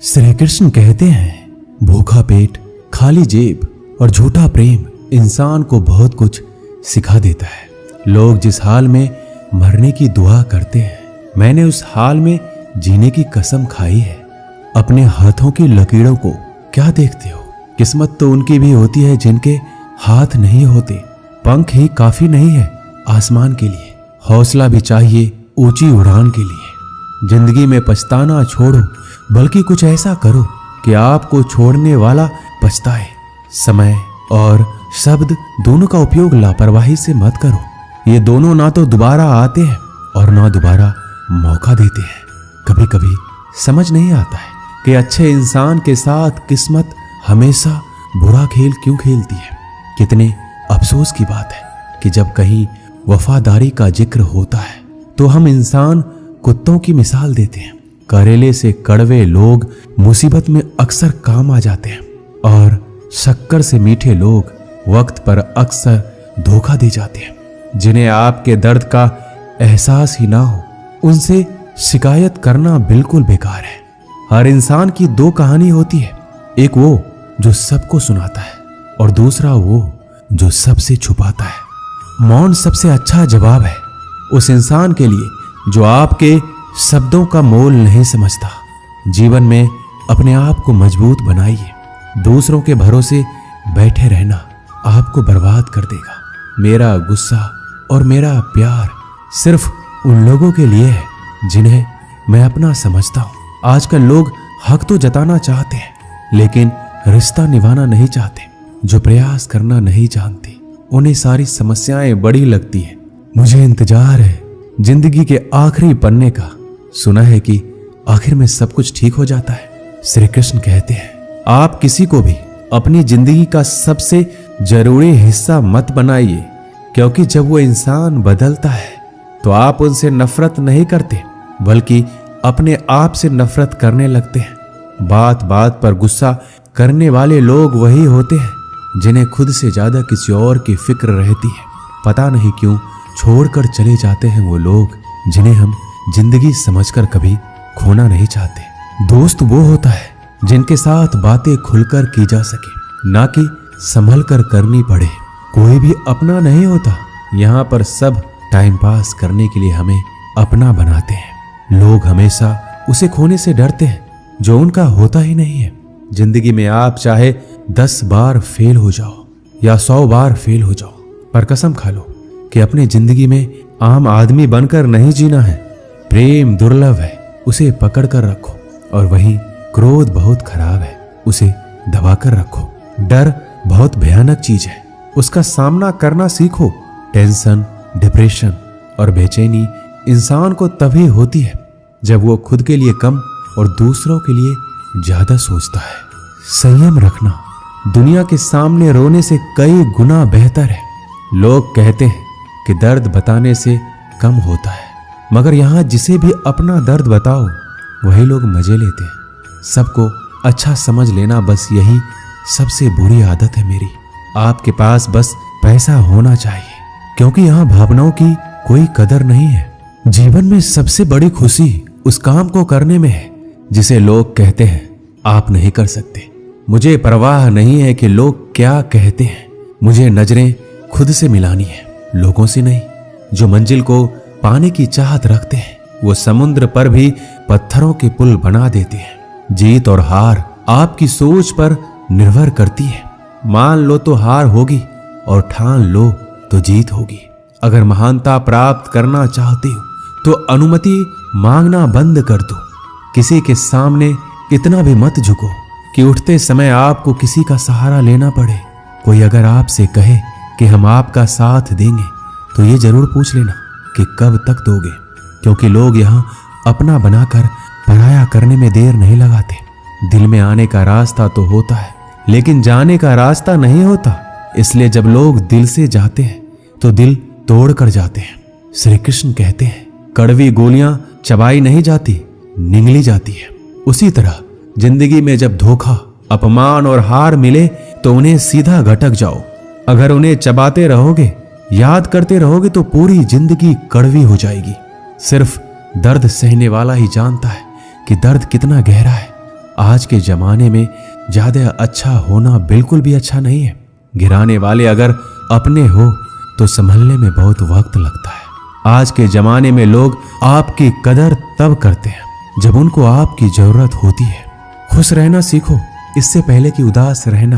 श्री कृष्ण कहते हैं, भूखा पेट, खाली जेब और झूठा प्रेम इंसान को बहुत कुछ सिखा देता है। लोग जिस हाल में मरने की दुआ करते हैं, मैंने उस हाल में जीने की कसम खाई है। अपने हाथों की लकीरों को क्या देखते हो? किस्मत तो उनकी भी होती है जिनके हाथ नहीं होते। पंख ही काफी नहीं है आसमान के लिए, हौसला भी चाहिए ऊंची उड़ान के लिए। जिंदगी में पछताना छोड़ो, बल्कि कुछ ऐसा करो कि आपको छोड़ने वाला पछताए। समय और शब्द दोनों का उपयोग लापरवाही से मत करो। ये दोनों ना तो दोबारा आते हैं और ना दोबारा मौका देते हैं। कभी कभी समझ नहीं आता है कि अच्छे इंसान के साथ किस्मत हमेशा बुरा खेल क्यों खेलती है। कितने अफसोस की बात है कि जब कहीं वफादारी का जिक्र होता है तो हम इंसान कुत्तों की मिसाल देते हैं। करेले से कड़वे लोग मुसीबत में अक्सर काम आ जाते हैं और शक्कर से मीठे लोग वक्त पर अक्सर धोखा दे जाते हैं। जिन्हें आपके दर्द का एहसास ही ना हो, उनसे शिकायत करना बिल्कुल बेकार है। हर इंसान की दो कहानी होती है, एक वो जो सबको सुनाता है और दूसरा वो जो सबसे छुपाता है। मौन सबसे अच्छा जवाब है उस इंसान के लिए जो आपके शब्दों का मोल नहीं समझता। जीवन में अपने आप को मजबूत बनाइए। दूसरों के भरोसे बैठे रहना आपको बर्बाद कर देगा। मेरा गुस्सा और मेरा प्यार सिर्फ उन लोगों के लिए है जिन्हें मैं अपना समझता हूँ। आजकल लोग हक तो जताना चाहते हैं, लेकिन रिश्ता निभाना नहीं चाहते। जो प्रयास करना नहीं जानते, उन्हें सारी समस्याएं बड़ी लगती हैं। मुझे इंतजार है जिंदगी के आखिरी पन्ने का। सुना है कि आखिर में सब कुछ ठीक हो जाता है। श्री कृष्ण कहते हैं, आप किसी को भी अपनी जिंदगी का सबसे जरूरी हिस्सा मत बनाइए, क्योंकि जब वो इंसान बदलता है तो आप उनसे नफरत नहीं करते, बल्कि अपने आप से नफरत करने लगते हैं। बात बात पर गुस्सा करने वाले लोग वही होते हैं जिन्हें खुद से ज्यादा किसी और की फिक्र रहती है। पता नहीं क्यों छोड़कर चले जाते हैं वो लोग जिन्हें हम जिंदगी समझकर कभी खोना नहीं चाहते। दोस्त वो होता है जिनके साथ बातें खुलकर की जा सके, ना कि संभल कर करनी पड़े। कोई भी अपना नहीं होता। यहाँ पर सब टाइम पास करने के लिए हमें अपना बनाते हैं। लोग हमेशा उसे खोने से डरते हैं जो उनका होता ही नहीं है। जिंदगी में आप चाहे 10 बार फेल हो जाओ या 100 बार फेल हो जाओ, पर कसम खा लो कि अपनी जिंदगी में आम आदमी बनकर नहीं जीना है। प्रेम दुर्लभ है, उसे पकड़ कर रखो। और वहीं क्रोध बहुत खराब है, उसे दबाकर रखो। डर बहुत भयानक चीज है, उसका सामना करना सीखो। टेंशन, डिप्रेशन और बेचैनी इंसान को तभी होती है जब वो खुद के लिए कम और दूसरों के लिए ज्यादा सोचता है। संयम रखना दुनिया के सामने रोने से कई गुना बेहतर है। लोग कहते हैं कि दर्द बताने से कम होता है, मगर यहाँ जिसे भी अपना दर्द बताओ वही लोग मजे लेते हैं। सबको अच्छा समझ लेना, बस यही सबसे बुरी आदत है मेरी। आपके पास बस पैसा होना चाहिए, क्योंकि यहाँ भावनाओं की कोई कदर नहीं है। जीवन में सबसे बड़ी खुशी उस काम को करने में है जिसे लोग कहते हैं आप नहीं कर सकते। मुझे परवाह नहीं है कि लोग क्या कहते हैं। मुझे नजरें खुद से मिलानी है, लोगों से नहीं। जो मंजिल को पाने की चाहत रखते हैं वो समुद्र पर भी पत्थरों के पुल बना देते हैं। जीत और हार आपकी सोच पर निर्भर करती है। मान लो तो हार होगी और ठान लो तो जीत होगी। अगर महानता प्राप्त करना चाहते हो तो अनुमति मांगना बंद कर दो। किसी के सामने इतना भी मत झुको कि उठते समय आपको किसी का सहारा लेना पड़े। कोई अगर आपसे कहे कि हम आपका साथ देंगे तो ये जरूर पूछ लेना कि कब तक दोगे, क्योंकि लोग यहाँ अपना बनाकर पराया करने में देर नहीं लगाते। दिल में आने का रास्ता तो होता है, लेकिन जाने का रास्ता नहीं होता। इसलिए जब लोग दिल से जाते हैं तो दिल तोड़ कर जाते हैं। श्री कृष्ण कहते हैं, कड़वी गोलियां चबाई नहीं जाती, निगली जाती है। उसी तरह जिंदगी में जब धोखा, अपमान और हार मिले तो उन्हें सीधा घटक जाओ। अगर उन्हें चबाते रहोगे, याद करते रहोगे तो पूरी जिंदगी कड़वी हो जाएगी। सिर्फ दर्द सहने वाला ही जानता है कि दर्द कितना गहरा है। आज के जमाने में ज्यादा अच्छा होना बिल्कुल भी अच्छा नहीं है। गिराने वाले अगर अपने हो तो संभलने में बहुत वक्त लगता है। आज के जमाने में लोग आपकी कदर तब करते हैं जब उनको आपकी जरूरत होती है। खुश रहना सीखो, इससे पहले कि उदास रहना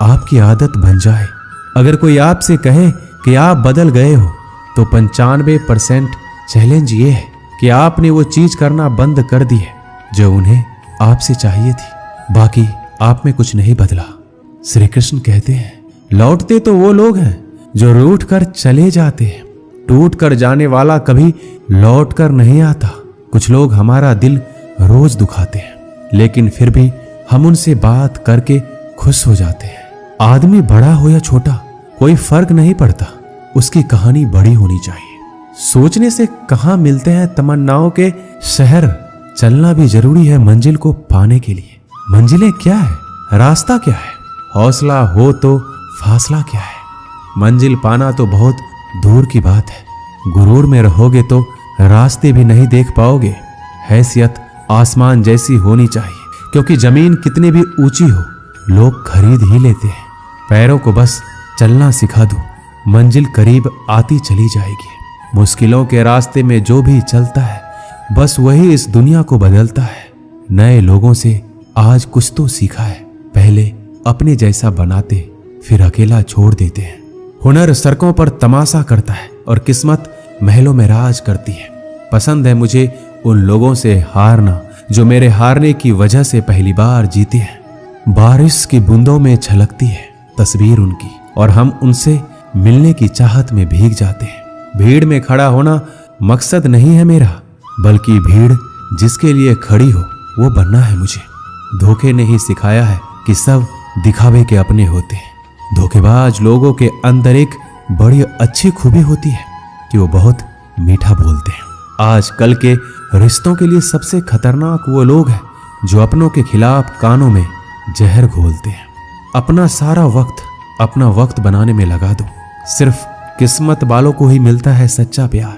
आपकी आदत बन जाए। अगर कोई आपसे कहे कि आप बदल गए हो तो 95% चैलेंज ये है कि आपने वो चीज करना बंद कर दी है जो उन्हें आपसे चाहिए थी। बाकी आप में कुछ नहीं बदला। श्री कृष्ण कहते हैं, लौटते तो वो लोग हैं जो रूठ कर चले जाते हैं, टूट कर जाने वाला कभी लौट कर नहीं आता। कुछ लोग हमारा दिल रोज दुखाते हैं, लेकिन फिर भी हम उनसे बात करके खुश हो जाते हैं। आदमी बड़ा हो या छोटा कोई फर्क नहीं पड़ता, उसकी कहानी बड़ी होनी चाहिए। सोचने से कहाँ मिलते हैं तमन्नाओं के शहर, चलना भी जरूरी है मंजिल को पाने के लिए। मंजिलें क्या है, रास्ता क्या है, हौसला हो तो फासला क्या है। मंजिल पाना तो बहुत दूर की बात है। गुरूर में रहोगे तो रास्ते भी नहीं देख पाओगे। हैसियत आसमान जैसी होनी चाहिए, क्योंकि जमीन कितनी भी ऊंची हो लोग खरीद ही लेते हैं। पैरों को बस चलना सिखा दो, मंजिल करीब आती चली जाएगी। मुश्किलों के रास्ते में जो भी चलता है बस वही इस दुनिया को बदलता है। नए लोगों से आज कुछ तो सीखा है, पहले अपने जैसा बनाते फिर अकेला छोड़ देते हैं। हुनर सड़कों पर तमाशा करता है और किस्मत महलों में राज करती है। पसंद है मुझे उन लोगों से हारना जो मेरे हारने की वजह से पहली बार जीते हैं। बारिश की बूंदों में छलकती है तस्वीर उनकी और हम उनसे मिलने की चाहत में भीग जाते हैं। भीड़ में खड़ा होना मकसद नहीं है मेरा, बल्कि भीड़ जिसके लिए खड़ी हो वो बनना है मुझे। धोखे ने ही सिखाया है कि सब दिखावे के अपने होते हैं। धोखेबाज लोगों के अंदर एक बड़ी अच्छी खूबी होती है कि वो बहुत मीठा बोलते हैं। आजकल के रिश्तों के लिए सबसे खतरनाक वो लोग हैं जो अपनों के खिलाफ कानों में जहर घोलते हैं। अपना सारा वक्त अपना वक्त बनाने में लगा दो। सिर्फ किस्मत वालों को ही मिलता है सच्चा प्यार,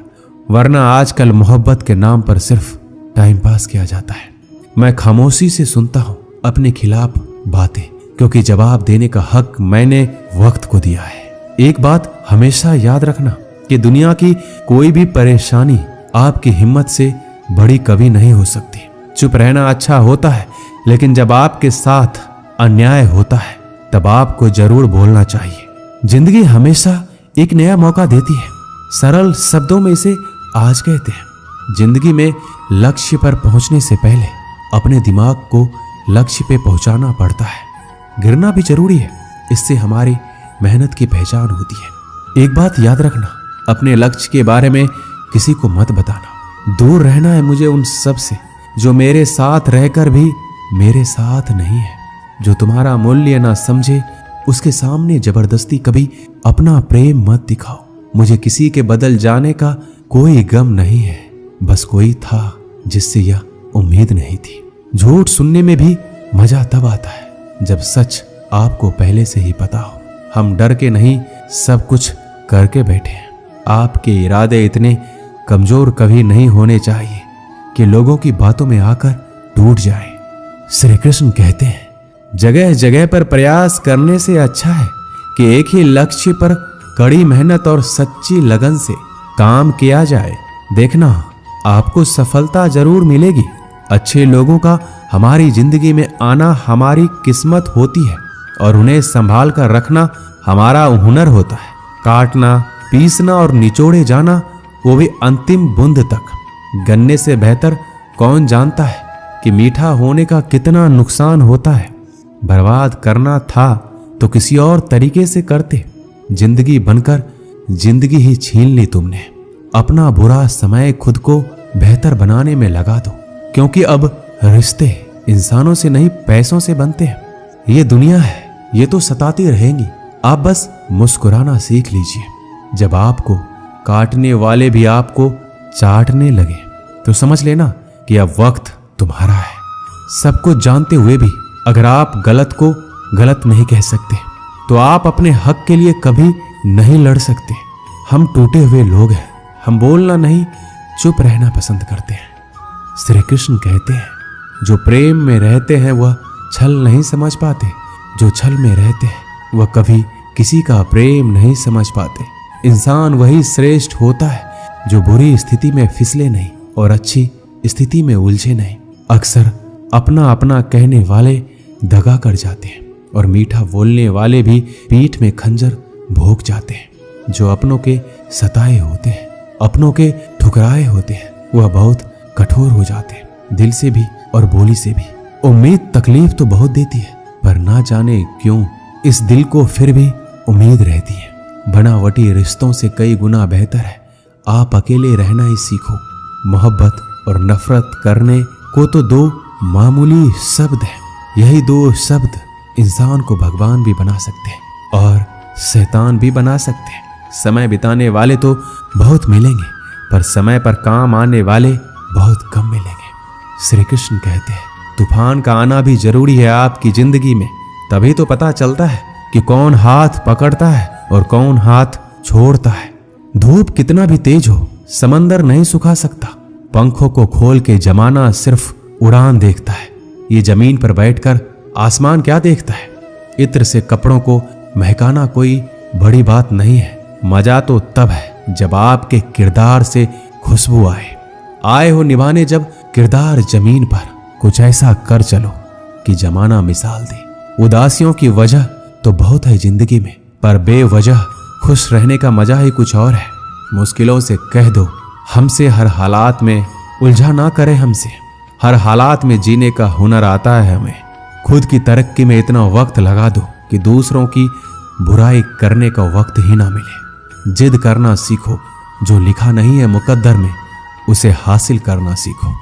वरना आजकल मोहब्बत के नाम पर सिर्फ टाइम पास किया जाता है। मैं खामोशी से सुनता हूं अपने खिलाफ बातें, क्योंकि जवाब देने का हक मैंने वक्त को दिया है। एक बात हमेशा याद रखना कि दुनिया की कोई भी परेशानी आपकी हिम्मत से बड़ी कभी नहीं हो सकती। चुप रहना अच्छा होता है, लेकिन जब आपके साथ अन्याय होता है तब आपको जरूर बोलना चाहिए। जिंदगी हमेशा एक नया मौका देती है। सरल शब्दों में इसे आज कहते हैं। जिंदगी में लक्ष्य पर पहुंचने से पहले अपने दिमाग को लक्ष्य पे पहुंचाना पड़ता है। गिरना भी जरूरी है, इससे हमारी मेहनत की पहचान होती है। एक बात याद रखना, अपने लक्ष्य के बारे में किसी को मत बताना। दूर रहना है मुझे उन सब से जो मेरे साथ रहकर भी मेरे साथ नहीं है। जो तुम्हारा मूल्य ना समझे उसके सामने जबरदस्ती कभी अपना प्रेम मत दिखाओ। मुझे किसी के बदल जाने का कोई गम नहीं है, बस कोई था जिससे यह उम्मीद नहीं थी। झूठ सुनने में भी मजा तब आता है जब सच आपको पहले से ही पता हो। हम डर के नहीं सब कुछ करके बैठे हैं। आपके इरादे इतने कमजोर कभी नहीं होने चाहिए कि लोगों की बातों में आकर टूट जाए। श्री कृष्ण कहते हैं, जगह जगह पर प्रयास करने से अच्छा है कि एक ही लक्ष्य पर कड़ी मेहनत और सच्ची लगन से काम किया जाए। देखना आपको सफलता जरूर मिलेगी। अच्छे लोगों का हमारी जिंदगी में आना हमारी किस्मत होती है और उन्हें संभाल कर रखना हमारा हुनर होता है। काटना, पीसना और निचोड़े जाना, वो भी अंतिम बूंद तक। गन्ने से बेहतर कौन जानता है कि मीठा होने का कितना नुकसान होता है। बर्बाद करना था तो किसी और तरीके से करते। जिंदगी बनकर जिंदगी ही छीन ली तुमने। अपना बुरा समय खुद को बेहतर बनाने में लगा दो, क्योंकि अब रिश्ते इंसानों से नहीं पैसों से बनते हैं। ये दुनिया है, ये तो सताती रहेंगी। आप बस मुस्कुराना सीख लीजिए। जब आपको काटने वाले भी आपको चाटने लगे तो समझ लेना कि अब वक्त तुम्हारा है। सब कुछ जानते हुए भी अगर आप गलत को गलत नहीं कह सकते तो आप अपने हक के लिए कभी नहीं लड़ सकते। हम टूटे हुए लोग हैं, हम बोलना नहीं चुप रहना पसंद करते हैं। श्री कृष्ण कहते हैं, जो प्रेम में रहते हैं वह छल नहीं समझ पाते, जो छल में रहते हैं वह कभी किसी का प्रेम नहीं समझ पाते। इंसान वही श्रेष्ठ होता है जो बुरी स्थिति में फिसले नहीं और अच्छी स्थिति में उलझे नहीं। अक्सर अपना अपना कहने वाले दगा कर जाते हैं और मीठा बोलने वाले भी पीठ में खंजर भोंक जाते हैं। जो अपनों के सताए होते हैं, अपनों के ठुकराए होते हैं, वह बहुत कठोर हो जाते हैं, दिल से भी और बोली से भी। उम्मीद तकलीफ तो बहुत देती है, पर ना जाने क्यों इस दिल को फिर भी उम्मीद रहती है। बनावटी रिश्तों से कई गुना बेहतर है आप अकेले रहना ही सीखो। मोहब्बत और नफरत करने को तो दो मामूली शब्द हैं। यही दो शब्द इंसान को भगवान भी बना सकते हैं और शैतान भी बना सकते हैं। समय बिताने वाले तो बहुत मिलेंगे, पर समय पर काम आने वाले बहुत कम मिलेंगे। श्री कृष्ण कहते हैं तूफान का आना भी जरूरी है आपकी जिंदगी में, तभी तो पता चलता है कि कौन हाथ पकड़ता है और कौन हाथ छोड़ता है। धूप कितना भी तेज हो समंदर नहीं सुखा सकता। पंखों को खोल के जमाना सिर्फ उड़ान देखता है। ये जमीन पर बैठकर आसमान क्या देखता है। इत्र से कपड़ों को महकाना कोई बड़ी बात नहीं है। मजा तो तब है जब आपके किरदार से खुशबू आए हो निभाने जब किरदार जमीन पर। कुछ ऐसा कर चलो कि जमाना मिसाल दे। उदासियों की वजह तो बहुत है जिंदगी में, पर बेवजह खुश रहने का मजा ही कुछ और है। मुश्किलों से कह दो हमसे हर हालात में उलझा ना करे हमसे। हर हालात में जीने का हुनर आता है हमें। खुद की तरक्की में इतना वक्त लगा दो कि दूसरों की बुराई करने का वक्त ही ना मिले। जिद करना सीखो, जो लिखा नहीं है मुकद्दर में उसे हासिल करना सीखो।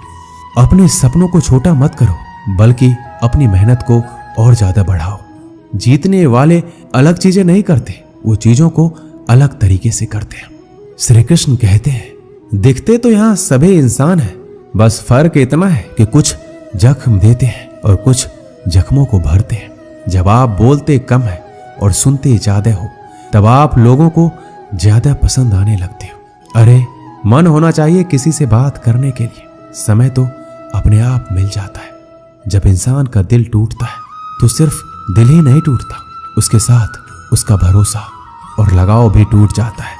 अपने सपनों को छोटा मत करो, बल्कि अपनी मेहनत को और ज्यादा बढ़ाओ। जीतने वाले अलग चीजें नहीं करते, वो चीजों को अलग तरीके से करते हैं। श्री कृष्ण कहते हैं दिखते तो यहाँ सभी इंसान हैं, बस फर्क इतना है कि कुछ जख्म देते हैं और कुछ जख्मों को भरते हैं। जब आप बोलते कम है और सुनते ज्यादा हो, तब आप लोगों को ज्यादा पसंद आने लगते हो। अरे मन होना चाहिए किसी से बात करने के लिए, समय तो अपने आप मिल जाता है। जब इंसान का दिल टूटता है तो सिर्फ दिल ही नहीं टूटता, उसके साथ उसका भरोसा और लगाव भी टूट जाता है,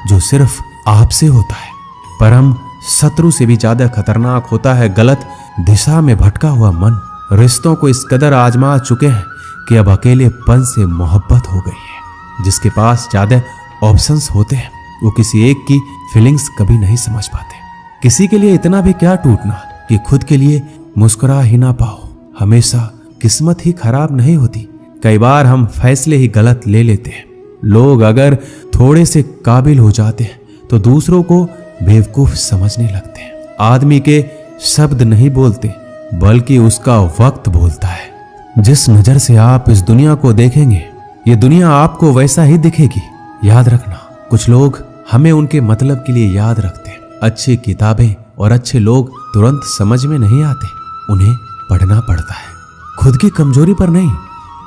जो सिर्फ आपसे होता है। परम शत्रु से भी ज्यादा खतरनाक होता है गलत दिशा में भटका हुआ मन। रिश्तों को इस कदर आजमा चुके हैं कि अब अकेलेपन से मोहब्बत हो गई है। जिसके पास ज्यादा ऑप्शंस होते हैं वो किसी एक की फीलिंग्स कभी नहीं समझ पाते। किसी के लिए इतना भी क्या टूटना कि खुद के लिए मुस्कुरा ही ना पाओ। हमेशा किस्मत ही खराब नहीं होती, कई बार हम फैसले ही गलत ले लेते हैं। लोग अगर थोड़े से काबिल हो जाते हैं तो दूसरों को बेवकूफ समझने लगते हैं। आदमी के शब्द नहीं बोलते, बल्कि उसका वक्त बोलता है। जिस नजर से आप इस दुनिया को देखेंगे, ये दुनिया आपको वैसा ही दिखेगी। याद रखना, कुछ लोग हमें उनके मतलब के लिए याद रखते हैं। अच्छी किताबें और अच्छे लोग तुरंत समझ में नहीं आते, उन्हें पढ़ना पड़ता है। खुद की कमजोरी पर नहीं,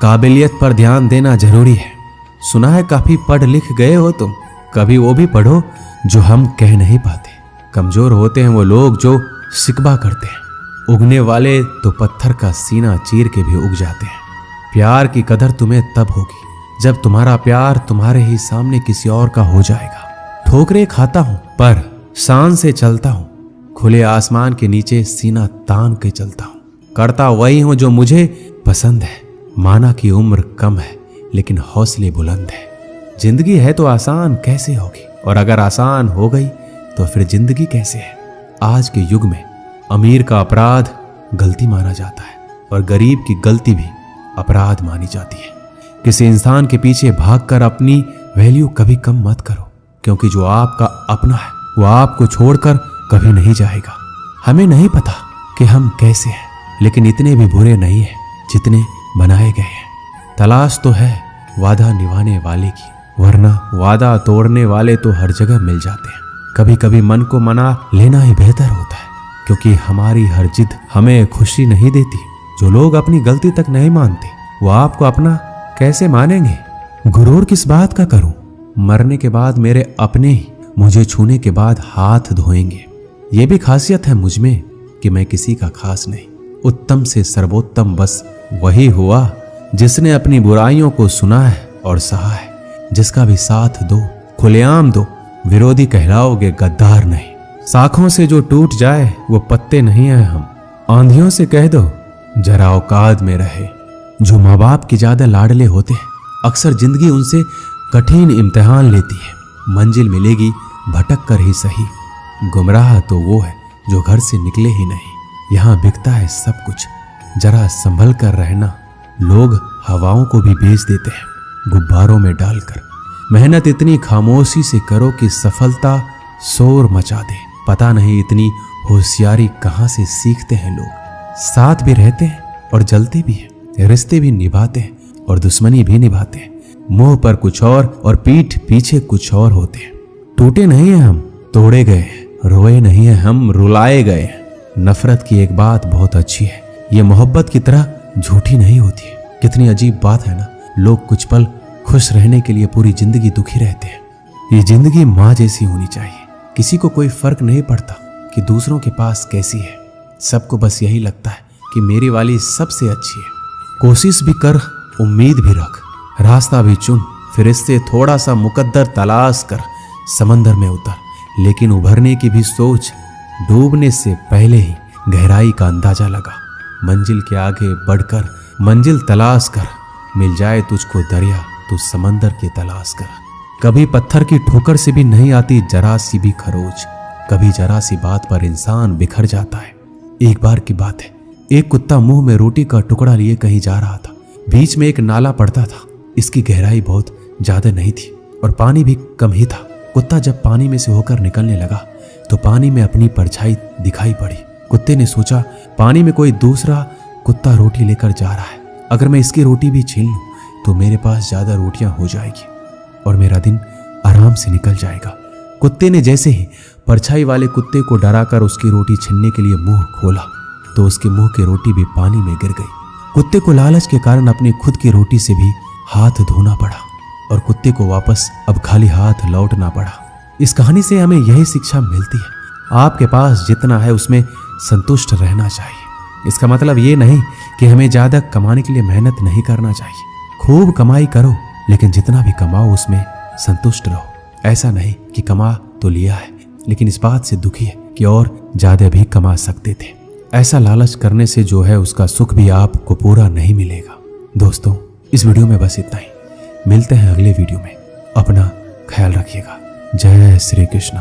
काबिलियत पर ध्यान देना जरूरी है। सुना है काफी पढ़ लिख गए हो तुम, कभी वो भी पढ़ो जो हम कह नहीं पाते। कमजोर होते हैं वो लोग जो शिकवा करते हैं, उगने वाले तो पत्थर का सीना चीर के भी उग जाते हैं। प्यार की कदर तुम्हें तब होगी जब तुम्हारा प्यार तुम्हारे ही सामने किसी और का हो जाएगा। ठोकरे खाता हूं पर शान से चलता हूं, खुले आसमान के नीचे सीना तान के चलता हूं। करता वही हूं जो मुझे पसंद है। माना की उम्र कम है लेकिन हौसले बुलंद है। जिंदगी है तो आसान कैसे होगी, और अगर आसान हो गई तो फिर जिंदगी कैसे है। आज के युग में अमीर का अपराध गलती माना जाता है और गरीब की गलती भी अपराध मानी जाती है। किसी इंसान के पीछे भागकर अपनी वैल्यू कभी कम मत करो, क्योंकि जो आपका अपना है वो आपको छोड़कर कभी नहीं जाएगा। हमें नहीं पता कि हम कैसे हैं, लेकिन इतने भी बुरे नहीं हैं जितने बनाए गए हैं। तलाश तो है वादा निभाने वाले की, वरना वादा तोड़ने वाले तो हर जगह मिल जाते हैं। कभी कभी मन को मना लेना ही बेहतर होता है, क्योंकि हमारी हर जिद हमें खुशी नहीं देती। जो लोग अपनी गलती तक नहीं मानते वो आपको अपना कैसे मानेंगे। गुरूर किस बात का करूं, मरने के बाद मेरे अपने ही मुझे छूने के बाद हाथ धोएंगे। ये भी खासियत है मुझ में कि मैं किसी का खास नहीं, उत्तम से सर्वोत्तम बस वही हुआ जिसने अपनी बुराइयों को सुना है और सहा है। जिसका भी साथ दो, खुलेआम दो, विरोधी कहलाओगे, गद्दार नहीं। शाखों से जो टूट जाए वो पत्ते नहीं हैं हम। आंधियों से कह दो जरा औकात में रहे। जो माँ बाप के ज्यादा लाडले होते हैं, अक्सर जिंदगी उनसे कठिन इम्तिहान लेती है। मंजिल मिलेगी भटक कर ही सही, गुमराह तो वो है जो घर से निकले ही नहीं। यहाँ बिकता है सब कुछ, जरा संभल कर रहना। लोग हवाओं को भी बेच देते हैं गुब्बारों में डालकर। मेहनत इतनी खामोशी से करो कि सफलता शोर मचा दे। पता नहीं इतनी होशियारी कहाँ से सीखते हैं लोग। साथ भी रहते हैं और जलते भी हैं, रिश्ते भी निभाते हैं और दुश्मनी भी निभाते हैं। मुंह पर कुछ और पीठ पीछे कुछ और होते हैं। टूटे नहीं हैं हम, तोड़े गए हैं। रोए नहीं हैं हम, रुलाए गए हैं। नफरत की एक बात बहुत अच्छी है, ये मोहब्बत की तरह झूठी नहीं होती है। कितनी अजीब बात है ना, लोग कुछ पल खुश रहने के लिए पूरी जिंदगी दुखी रहते हैं। ये जिंदगी माँ जैसी होनी चाहिए। किसी को कोई फर्क नहीं पड़ता कि दूसरों के पास कैसी है। सबको बस यही लगता है कि मेरी वाली सबसे अच्छी है। कोशिश भी कर, उम्मीद भी रख, रास्ता भी चुन, फिर इससे थोड़ा सा मुकद्दर तलाश कर समंदर में उतर। लेकिन उभरने की भी सोच, डूबने से पहले ही गहराई का अंदाजा लगा। मंजिल के आगे बढ़कर मंजिल तलाश कर, मिल जाए तुझको दरिया तो समंदर की तलाश कर। कभी पत्थर की ठोकर से भी नहीं आती जरा सी भी खरोच। कभी जरा सी बात पर इंसान बिखर जाता है। एक बार की बात है, एक कुत्ता मुंह में रोटी का टुकड़ा लिए कहीं जा रहा था। बीच में एक नाला पड़ता था। इसकी गहराई बहुत ज्यादा नहीं थी और पानी भी कम ही था। कुत्ता जब पानी में से होकर निकलने लगा तो पानी में अपनी परछाई दिखाई पड़ी। कुत्ते ने सोचा, पानी में कोई दूसरा कुत्ता रोटी लेकर जा रहा है। अगर मैं इसकी रोटी भी छीन लूं तो मेरे पास ज्यादा रोटियां हो जाएगी और मेरा दिन आराम से निकल जाएगा। कुत्ते ने जैसे ही परछाई वाले कुत्ते को डराकर उसकी रोटी छीनने के लिए मुंह खोला तो उसके मुंह की रोटी भी पानी में गिर गई। कुत्ते को लालच के कारण अपनी खुद की रोटी से भी हाथ धोना पड़ा और कुत्ते को वापस अब खाली हाथ लौटना पड़ा। इस कहानी से हमें यही शिक्षा मिलती है, आपके पास जितना है उसमें संतुष्ट रहना चाहिए। इसका मतलब ये नहीं कि हमें ज्यादा कमाने के लिए मेहनत नहीं करना चाहिए। खूब कमाई करो, लेकिन जितना भी कमाओ उसमें संतुष्ट रहो। ऐसा नहीं कि कमा तो लिया है लेकिन इस बात से दुखी है कि और ज्यादा भी कमा सकते थे। ऐसा लालच करने से जो है उसका सुख भी आपको पूरा नहीं मिलेगा। दोस्तों, इस वीडियो में बस इतना ही। मिलते हैं अगले वीडियो में। अपना ख्याल रखिएगा। जय श्री कृष्ण।